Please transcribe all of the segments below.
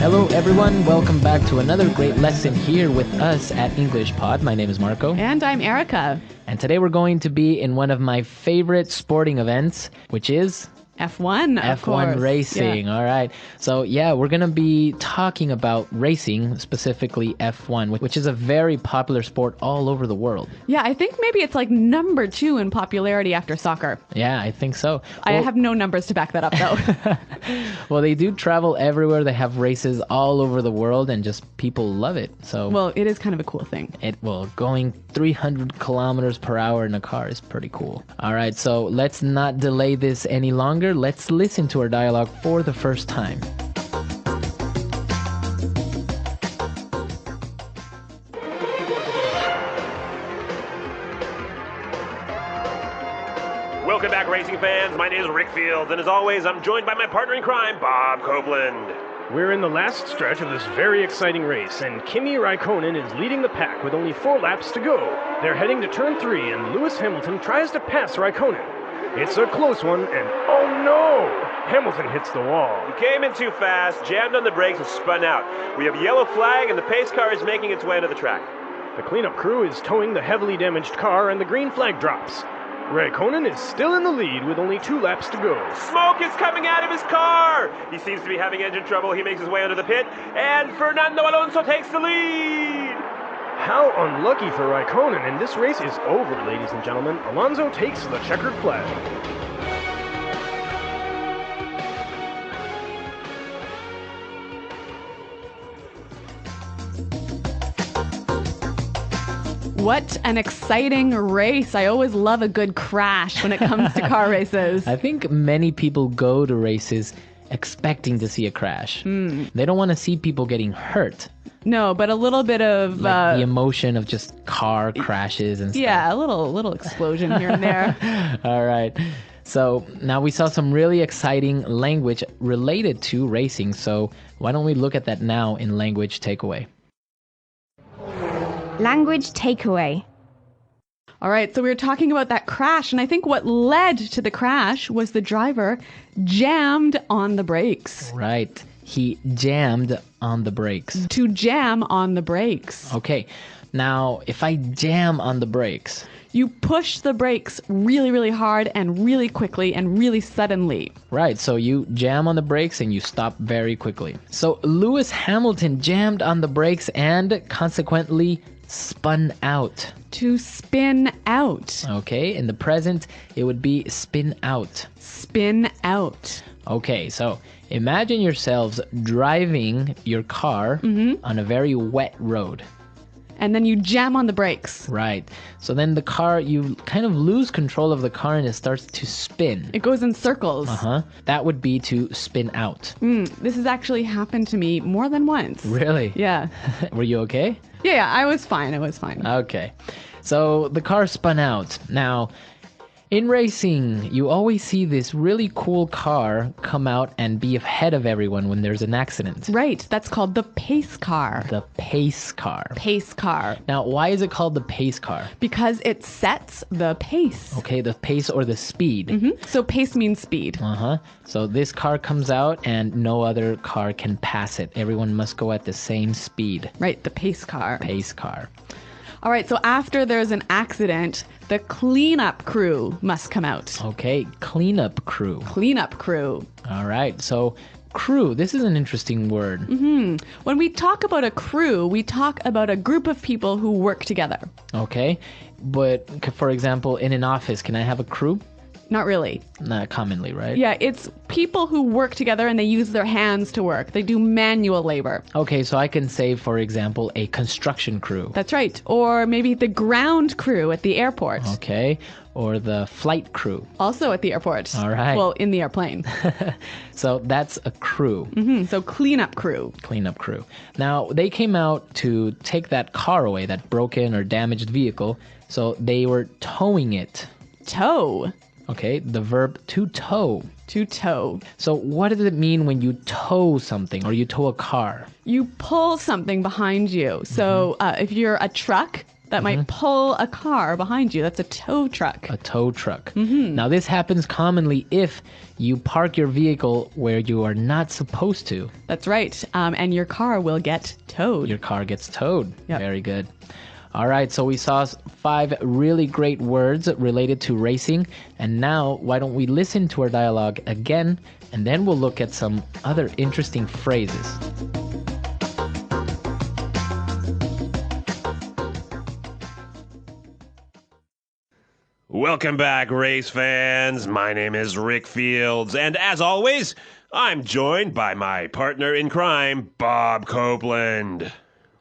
Hello everyone, welcome back to another great lesson here with us at EnglishPod. My name is Marco. And I'm Erica. And today we're going to be in one of my favorite sporting events, which is F1, of course. F1 racing. Yeah. All right. So yeah, we're going to be talking about racing, specifically F1, which is a very popular sport all over the world. Yeah, I think maybe it's like number 2 in popularity after soccer. Yeah, I think so. I have no numbers to back that up, though. Well, they do travel everywhere. They have races all over the world, and just people love it. So Well, it is kind of a cool thing. Going 300 kilometers per hour in a car is pretty cool. All right, so let's not delay this any longer. Let's listen to our dialogue for the first time. Welcome back, racing fans. My name is Rick Fields, and as always, I'm joined by my partner in crime, Bob Copeland. We're in the last stretch of this very exciting race, and Kimi Räikkönen is leading the pack with only 4 laps to go. They're heading to turn 3, and Lewis Hamilton tries to pass Räikkönen. It's a close one, and oh no! Hamilton hits the wall. He came in too fast, jammed on the brakes, and spun out. We have a yellow flag, and the pace car is making its way into the track. The cleanup crew is towing the heavily damaged car, and the green flag drops. Räikkönen is still in the lead with only 2 laps to go. Smoke is coming out of his car! He seems to be having engine trouble. He makes his way under the pit, and Fernando Alonso takes the lead! How unlucky for Räikkönen, and this race is over, ladies and gentlemen. Alonso takes the checkered flag. What an exciting race. I always love a good crash when it comes to car races. I think many people go to races expecting to see a crash. They don't want to see people getting hurt. No, but a little bit of... Like the emotion of just car crashes and stuff. Yeah, a little explosion here and there. All right. So now we saw some really exciting language related to racing. So why don't we look at that now in language takeaway? Language takeaway. All right, so we were talking about that crash, and I think what led to the crash was the driver jammed on the brakes. Right. He jammed on the brakes. To jam on the brakes. Okay. Now, if I jam on the brakes... You push the brakes really, really hard and really quickly and really suddenly. Right, so you jam on the brakes and you stop very quickly. So Lewis Hamilton jammed on the brakes and consequently spun out. To spin out. Okay, in the present, it would be spin out. Spin out. Okay, so imagine yourselves driving your car on a very wet road. And then you jam on the brakes. Right. So then the car, you kind of lose control of the car and it starts to spin. It goes in circles. That would be to spin out. This has actually happened to me more than once. Really? Yeah. Were you okay? Yeah, I was fine. Okay. So the car spun out. Now, in racing, you always see this really cool car come out and be ahead of everyone when there's an accident. Right. That's called the pace car. The pace car. Pace car. Now, why is it called the pace car? Because it sets the pace. Okay, the pace or the speed. So pace means speed. So this car comes out and no other car can pass it. Everyone must go at the same speed. Right, the pace car. Pace car. All right, so after there's an accident, the cleanup crew must come out. Okay, cleanup crew. Cleanup crew. All right, so crew, this is an interesting word. When we talk about a crew, we talk about a group of people who work together. Okay, but for example, in an office, can I have a crew? Not really. Not commonly, right? Yeah, it's people who work together and they use their hands to work. They do manual labor. Okay, so I can say, for example, a construction crew. That's right. Or maybe the ground crew at the airport. Okay, or the flight crew. Also at the airport. All right. Well, in the airplane. So that's a crew. So cleanup crew. Cleanup crew. Now, they came out to take that car away, that broken or damaged vehicle. So they were towing it. Tow. Okay, the verb to tow. To tow. So what does it mean when you tow something or you tow a car? You pull something behind you. So if you're a truck, that might pull a car behind you. That's a tow truck. A tow truck. Now, this happens commonly if you park your vehicle where you are not supposed to. That's right. And your car will get towed. Your car gets towed. Yep. Very good. All right, so we saw 5 really great words related to racing. And now, why don't we listen to our dialogue again, and then we'll look at some other interesting phrases. Welcome back, race fans. My name is Rick Fields, and as always, I'm joined by my partner in crime, Bob Copeland.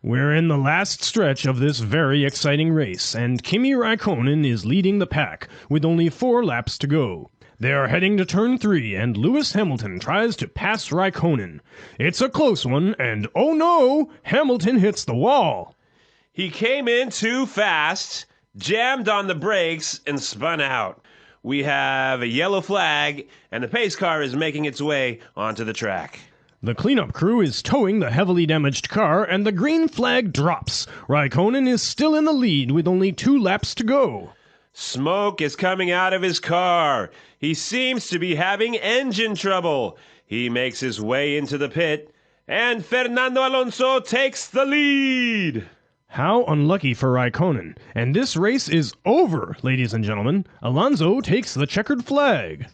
We're in the last stretch of this very exciting race, and Kimi Räikkönen is leading the pack with only 4 laps to go. They are heading to turn 3, and Lewis Hamilton tries to pass Räikkönen. It's a close one, and oh no, Hamilton hits the wall. He came in too fast, jammed on the brakes, and spun out. We have a yellow flag, and the pace car is making its way onto the track. The cleanup crew is towing the heavily damaged car, and the green flag drops. Räikkönen is still in the lead with only 2 laps to go. Smoke is coming out of his car. He seems to be having engine trouble. He makes his way into the pit, and Fernando Alonso takes the lead. How unlucky for Räikkönen. And this race is over, ladies and gentlemen. Alonso takes the checkered flag.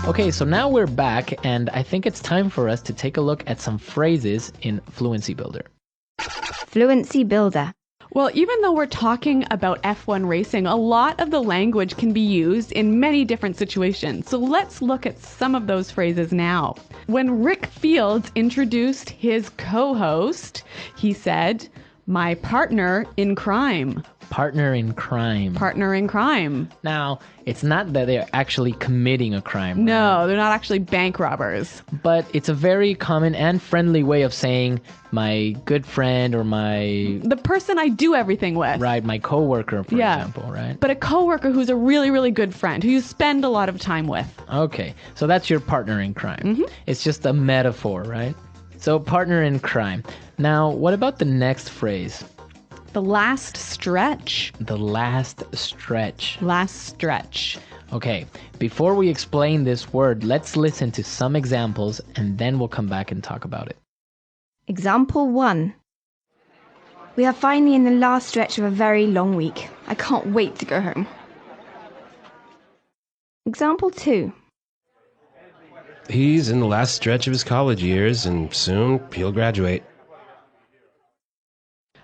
Okay, so now we're back, and I think it's time for us to take a look at some phrases in Fluency Builder. Fluency Builder. Well, even though we're talking about F1 racing, a lot of the language can be used in many different situations. So let's look at some of those phrases now. When Rick Fields introduced his co-host, he said, "My partner in crime." Partner in crime. Partner in crime. Now, it's not that they're actually committing a crime. No, they're not actually bank robbers. But it's a very common and friendly way of saying my good friend or The person I do everything with. right, my coworker, for example, right? But a coworker who's a really, really good friend, who you spend a lot of time with. Okay, so that's your partner in crime. It's just a metaphor, right? So partner in crime. Now, what about the next phrase? The last stretch. The last stretch. Last stretch. Okay, before we explain this word, let's listen to some examples and then we'll come back and talk about it. Example 1. We are finally in the last stretch of a very long week. I can't wait to go home. Example 2. He's in the last stretch of his college years, and soon he'll graduate.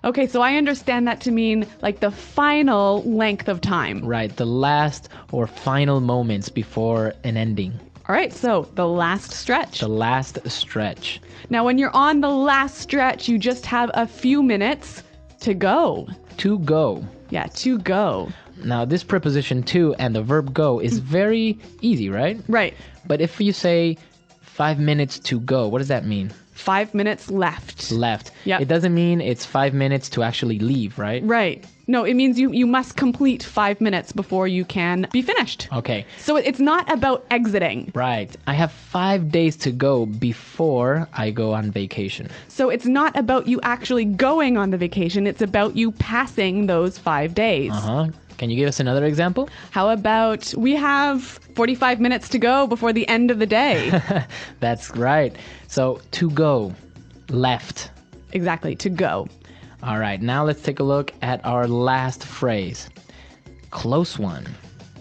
Okay, so I understand that to mean like the final length of time. Right, the last or final moments before an ending. All right, so the last stretch. The last stretch. Now, when you're on the last stretch, you just have a few minutes to go. To go. Yeah, to go. Now, this preposition to and the verb go is very easy, right? Right. But if you say 5 minutes to go, what does that mean? 5 minutes left. Left. Yep. It doesn't mean it's 5 minutes to actually leave, right? Right. No, it means you must complete 5 minutes before you can be finished. Okay. So it's not about exiting. Right. I have 5 days to go before I go on vacation. So it's not about you actually going on the vacation. It's about you passing those 5 days. Uh-huh. Can you give us another example? How about we have 45 minutes to go before the end of the day? That's right. So, to go. Left. Exactly, to go. All right, now let's take a look at our last phrase. Close one.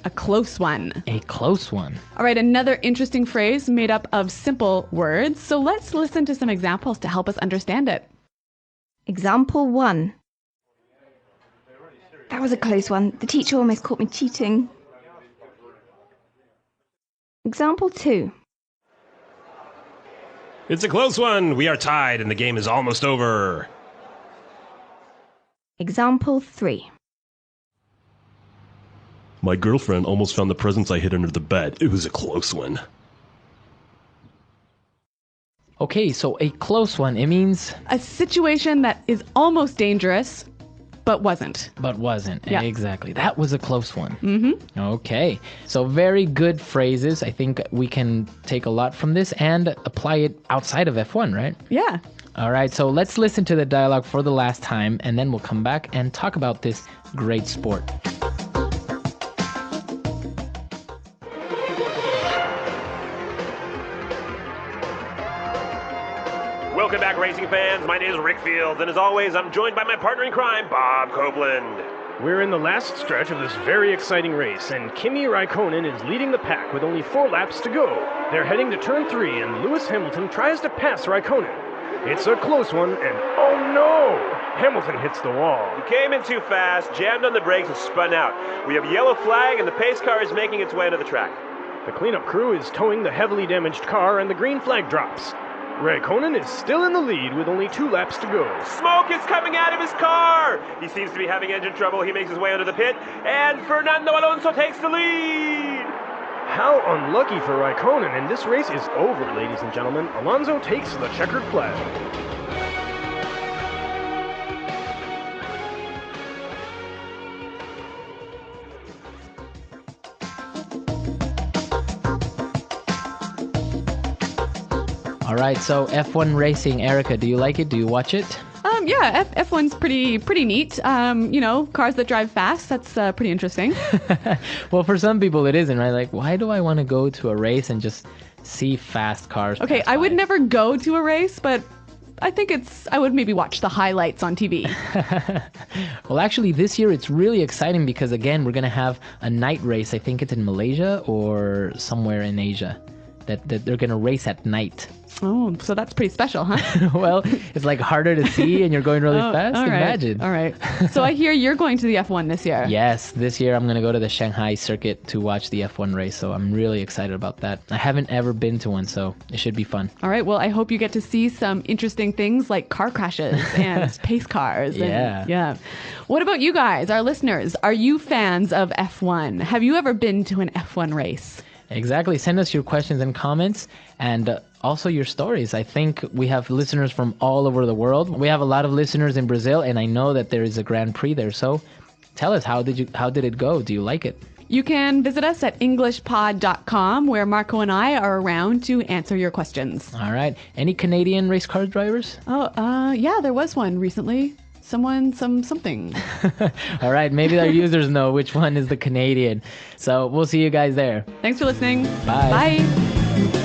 A close one. A close one. All right, another interesting phrase made up of simple words. So let's listen to some examples to help us understand it. Example 1. That was a close one. The teacher almost caught me cheating. Example 2. It's a close one. We are tied, and the game is almost over. Example 3. My girlfriend almost found the presents I hid under the bed. It was a close one. Okay, so a close one, it means... A situation that is almost dangerous, but wasn't. But wasn't. Yeah. Exactly. That was a close one. Mm-hmm. Okay. So very good phrases. I think we can take a lot from this and apply it outside of F1, right? Yeah. All right, so let's listen to the dialogue for the last time, and then we'll come back and talk about this great sport. Welcome back, racing fans. My name is Rick Fields, and as always, I'm joined by my partner in crime, Bob Copeland. We're in the last stretch of this very exciting race, and Kimi Räikkönen is leading the pack with only 4 laps to go. They're heading to turn 3, and Lewis Hamilton tries to pass Räikkönen. It's a close one, and oh no! Hamilton hits the wall. He came in too fast, jammed on the brakes, and spun out. We have a yellow flag, and the pace car is making its way into the track. The cleanup crew is towing the heavily damaged car, and the green flag drops. Räikkönen is still in the lead with only 2 laps to go. Smoke is coming out of his car! He seems to be having engine trouble. He makes his way under the pit, and Fernando Alonso takes the lead! How unlucky for Räikkönen, and this race is over, ladies and gentlemen. Alonso takes the checkered flag. All right, so F1 racing, Erica, do you like it? Do you watch it? Yeah, F1's pretty neat. Cars that drive fast, that's pretty interesting. Well, for some people it isn't, right? Like, why do I want to go to a race and just see fast cars? Okay, I would never go to a race, but I think I would maybe watch the highlights on TV. Well, actually, this year it's really exciting because, again, we're going to have a night race. I think it's in Malaysia or somewhere in Asia that they're going to race at night. Oh, so that's pretty special, huh? Well, it's like harder to see and you're going really fast. All right. Imagine. All right. So I hear you're going to the F1 this year. Yes, this year I'm going to go to the Shanghai circuit to watch the F1 race. So I'm really excited about that. I haven't ever been to one, so it should be fun. All right. Well, I hope you get to see some interesting things like car crashes and pace cars. Yeah. What about you guys, our listeners? Are you fans of F1? Have you ever been to an F1 race? Exactly. Send us your questions and comments and also your stories. I think we have listeners from all over the world. We have a lot of listeners in Brazil, and I know that there is a Grand Prix there. So tell us, how did it go? Do you like it? You can visit us at EnglishPod.com, where Marco and I are around to answer your questions. All right. Any Canadian race car drivers? Yeah, there was one recently. Something. All right, maybe our users know which one is the Canadian. So we'll see you guys there. Thanks for listening. Bye. Bye.